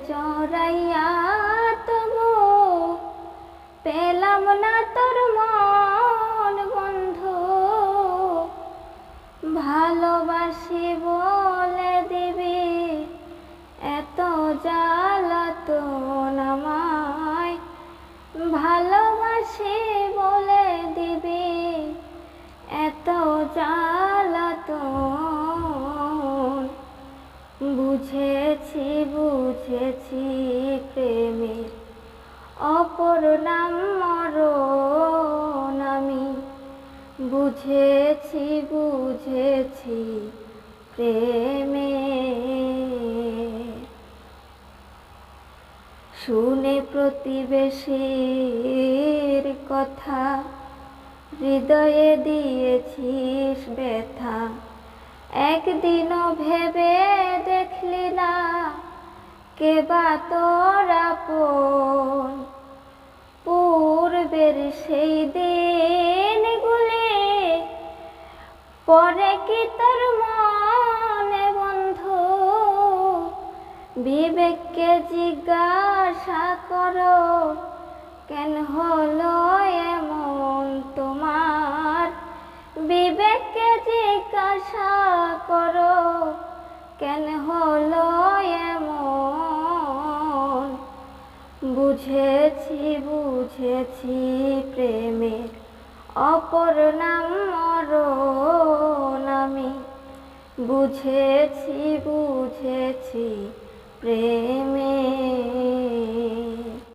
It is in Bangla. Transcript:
চড়াইয়া তবু পেলাম না তোর মন বন্ধু। ভালোবাসি বলে দিবি এত জ্বালাতন আমায়, ভালোবাসি বলে দিবি এত জ্বালাতন। বুঝেছি প্রেমের অপর নাম মরণ আমি, বুঝেছি প্রেমে। শুনে প্রতিবেশীর কথা হৃদয়ে দিয়েছিস ব্যথা, একদিনও ভেবে দেখলি না কে বা তোর আপন। পূর্বের সেই দিনগুলি পরে কি তোর মনে বন্ধু? বিবেককে জিজ্ঞাসা করো কেন হলো এমন তোমার? বিবেককে জিজ্ঞাসা করো কেন হলো এমন? বুঝেছি প্রেমের অপর নাম মরণ আমি, বুঝেছি প্রেমে।